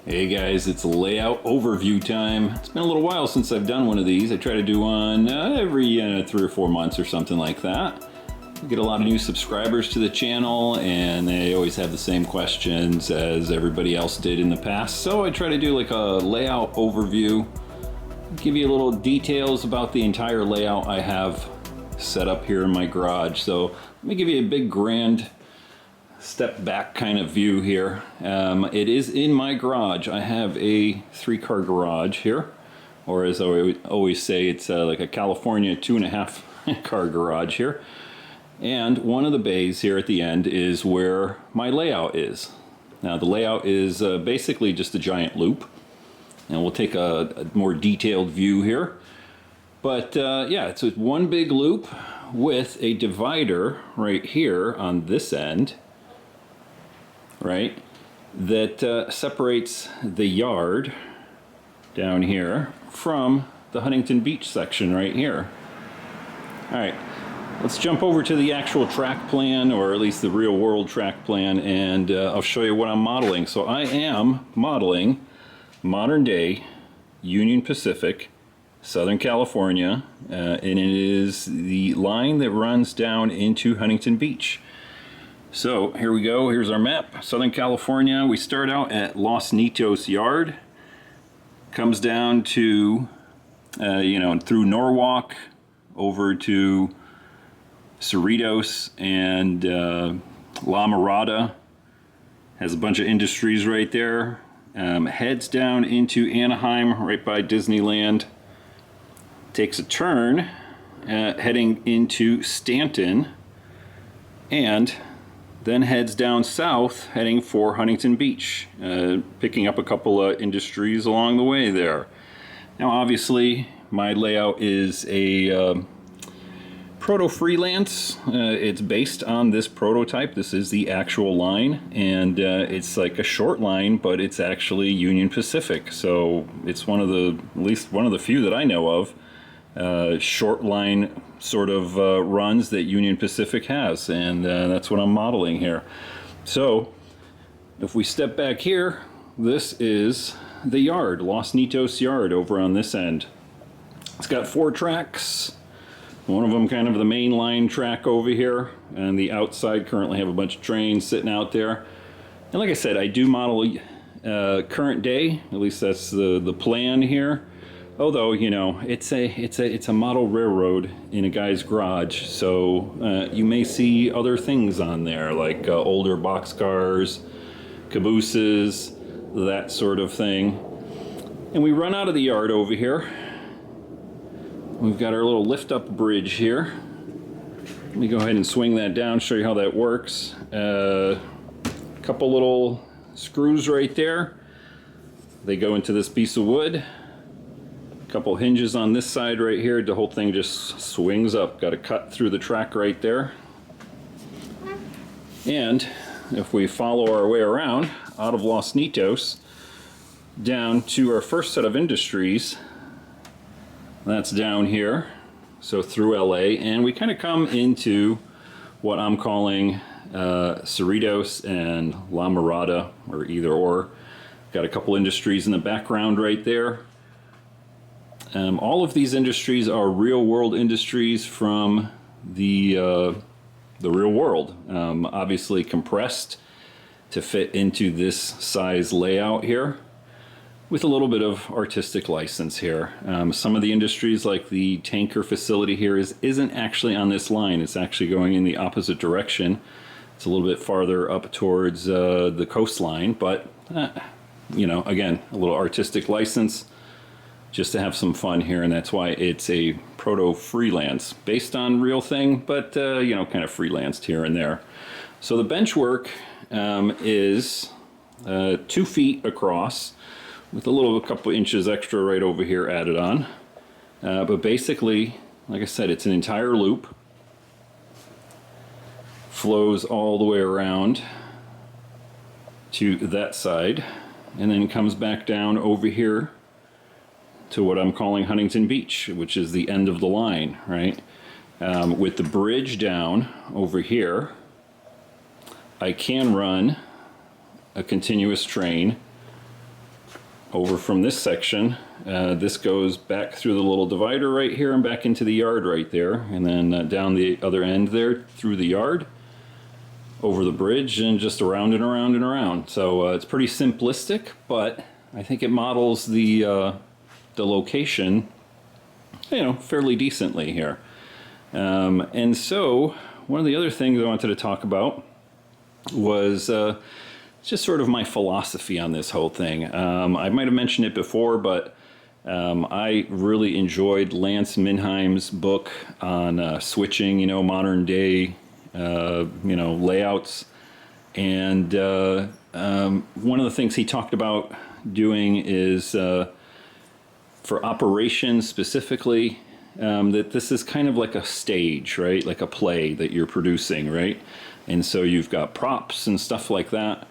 Hey guys, it's layout overview time. It's been a little while since I've done one of these. I try to do one every 3 or 4 months or something like that. I get a lot of new subscribers to the channel and they always have the same questions as everybody else did in the past. So I try to do like a layout overview, give you a little details about the entire layout I have set up here in my garage. So let me give you a big grand step back kind of view here. It is in my garage. I have a 3-car garage here, or as I always say, it's like a California 2.5 car garage here. And one of the bays here at the end is where my layout is. Now the layout is basically just a giant loop, and we'll take a more detailed view here. But yeah, it's one big loop with a divider right here on this end, right, that separates the yard down here from the Huntington Beach section right here. All right, let's jump over to the actual track plan, or at least the real world track plan, and I'll show you what I'm modeling. So I am modeling modern day Union Pacific, Southern California, and it is the line that runs down into Huntington Beach. So here we go, here's our map, Southern California. We start out at Los Nitos Yard, comes down to, through Norwalk, over to Cerritos and La Mirada, has a bunch of industries right there, heads down into Anaheim, right by Disneyland, takes a turn, heading into Stanton, and then heads down south, heading for Huntington Beach, picking up a couple of industries along the way there. Now obviously my layout is a proto-freelance. It's based on this prototype. This is the actual line, and it's like a short line, but it's actually Union Pacific. So it's one of the, at least one of the few that I know of, short line sort of runs that Union Pacific has, and that's what I'm modeling here. So if we step back here, this is the yard, Los Nitos Yard over on this end. It's got 4 tracks, one of them kind of the main line track over here, and the outside currently have a bunch of trains sitting out there. And like I said, I do model current day, at least that's the plan here. Although, you know, it's a model railroad in a guy's garage, so you may see other things on there, like older boxcars, cabooses, that sort of thing. And we run out of the yard over here. We've got our little lift-up bridge here. Let me go ahead and swing that down, show you how that works. Couple little screws right there. They go into this piece of wood. Couple hinges on this side right here. The whole thing just swings up. Got to cut through the track right there. And if we follow our way around out of Los Nitos down to our first set of industries, that's down here, so through LA, and we kind of come into what I'm calling Cerritos and La Mirada, or either or. Got a couple industries in the background right there. All of these industries are real-world industries from the real world, obviously compressed to fit into this size layout here, with a little bit of artistic license here. Some of the industries, like the tanker facility here, isn't actually on this line. It's actually going in the opposite direction. It's a little bit farther up towards the coastline, but you know, again, a little artistic license, just to have some fun here, and that's why it's a proto-freelance, based on real thing, but you know, kind of freelanced here and there. So the bench work is 2 feet across, with a couple inches extra right over here added on. But basically, like I said, it's an entire loop, flows all the way around to that side, and then comes back down over here to what I'm calling Huntington Beach, which is the end of the line, right? With the bridge down over here, I can run a continuous train over from this section, this goes back through the little divider right here and back into the yard right there, and then down the other end there through the yard, over the bridge, and just around and around and around. So it's pretty simplistic, but I think it models the location, you know, fairly decently here. And so one of the other things I wanted to talk about was just sort of my philosophy on this whole thing. I might have mentioned it before, but I really enjoyed Lance Minheim's book on switching, you know, modern day, you know, layouts. And one of the things he talked about doing is for operations specifically, that this is kind of like a stage, right? Like a play that you're producing, right? And so you've got props and stuff like that.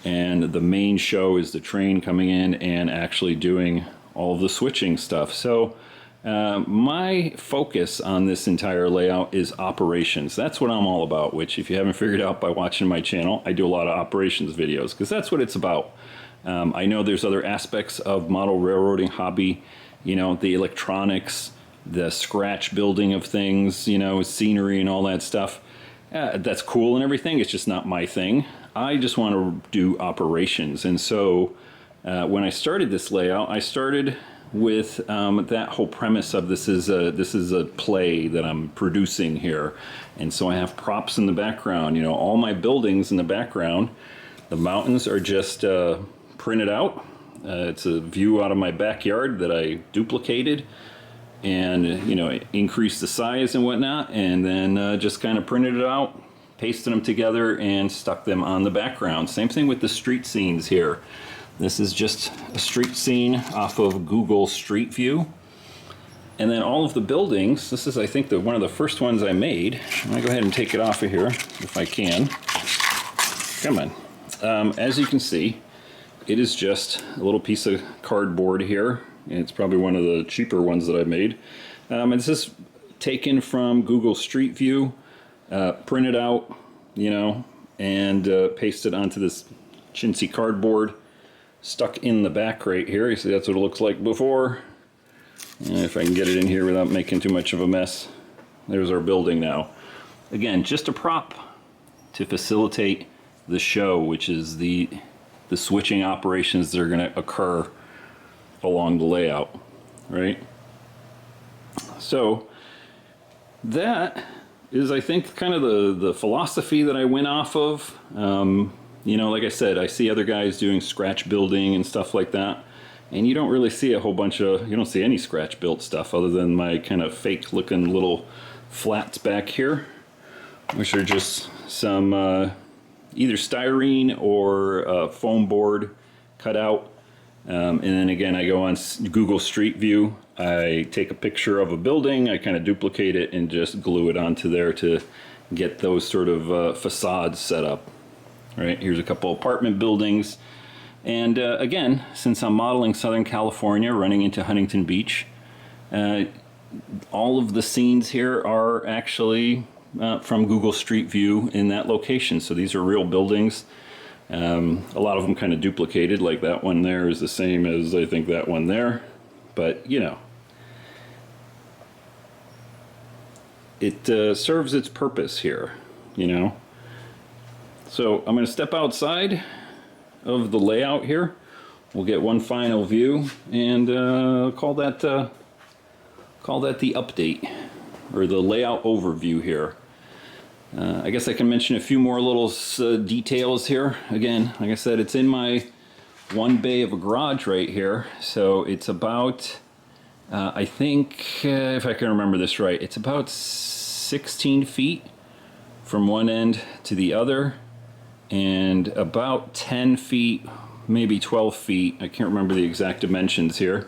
And the main show is the train coming in and actually doing all of the switching stuff. So my focus on this entire layout is operations. That's what I'm all about, which if you haven't figured out by watching my channel, I do a lot of operations videos because that's what it's about. I know there's other aspects of model railroading hobby, you know, the electronics, the scratch building of things, you know, scenery and all that stuff. That's cool and everything. It's just not my thing. I just want to do operations. And so when I started this layout, I started with that whole premise of this is a play that I'm producing here. And so I have props in the background, you know, all my buildings in the background. The mountains are just printed out. It's a view out of my backyard that I duplicated and, you know, increased the size and whatnot, and then just kind of printed it out, pasted them together, and stuck them on the background. Same thing with the street scenes here. This is just a street scene off of Google Street View. And then all of the buildings, this is, I think, one of the first ones I made. I'm gonna go ahead and take it off of here if I can. Come on. As you can see, it is just a little piece of cardboard here. And it's probably one of the cheaper ones that I've made. And this is taken from Google Street View, printed out, you know, and pasted onto this chintzy cardboard, stuck in the back right here. You see that's what it looks like before. And if I can get it in here without making too much of a mess. There's our building now. Again, just a prop to facilitate the show, which is the switching operations that are going to occur along the layout, right? So that is, I think, kind of the philosophy that I went off of. You know, like I said, I see other guys doing scratch building and stuff like that, and you don't really see a whole bunch of, you don't see any scratch built stuff other than my kind of fake looking little flats back here, which are just some either styrene or foam board cut out. And then again, I go on Google Street View, I take a picture of a building, I kind of duplicate it and just glue it onto there to get those sort of facades set up. Right, here's a couple apartment buildings. And again, since I'm modeling Southern California, running into Huntington Beach, all of the scenes here are actually from Google Street View in that location. So these are real buildings. A lot of them kind of duplicated, like that one there is the same as I think that one there, but you know, it serves its purpose here, you know. So I'm going to step outside of the layout here. We'll get one final view and call that the update or the layout overview here. I guess I can mention a few more little details here. Again, like I said, it's in my one bay of a garage right here. So it's about, I think, if I can remember this right, it's about 16 feet from one end to the other, and about 10 feet, maybe 12 feet. I can't remember the exact dimensions here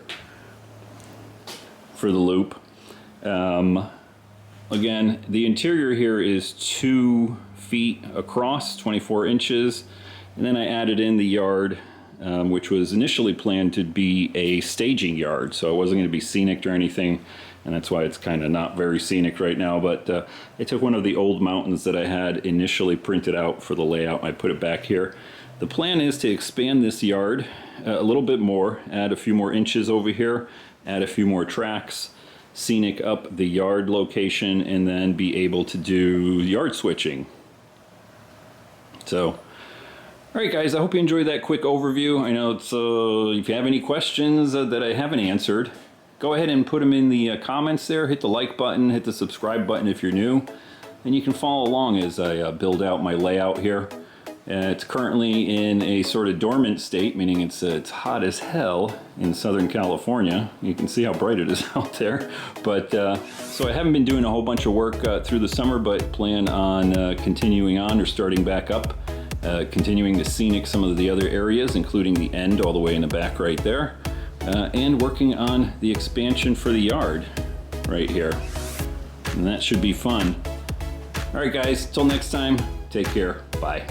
for the loop. Again, the interior here is 2 feet across, 24 inches. And then I added in the yard, which was initially planned to be a staging yard. So it wasn't going to be scenic or anything. and that's why it's kind of not very scenic right now. But I took one of the old mountains that I had initially printed out for the layout, and I put it back here. The plan is to expand this yard a little bit more, add a few more inches over here, add a few more tracks, scenic up the yard location, and then be able to do yard switching. So, all right, guys, I hope you enjoyed that quick overview. I know it's, if you have any questions that I haven't answered, go ahead and put them in the comments there. Hit the like button, hit the subscribe button if you're new, and you can follow along as I build out my layout here. It's currently in a sort of dormant state, meaning it's hot as hell in Southern California. You can see how bright it is out there. But so I haven't been doing a whole bunch of work through the summer, but plan on continuing on or starting back up. Continuing to scenic some of the other areas, including the end all the way in the back right there, and working on the expansion for the yard right here. And that should be fun. All right, guys, till next time, take care. Bye.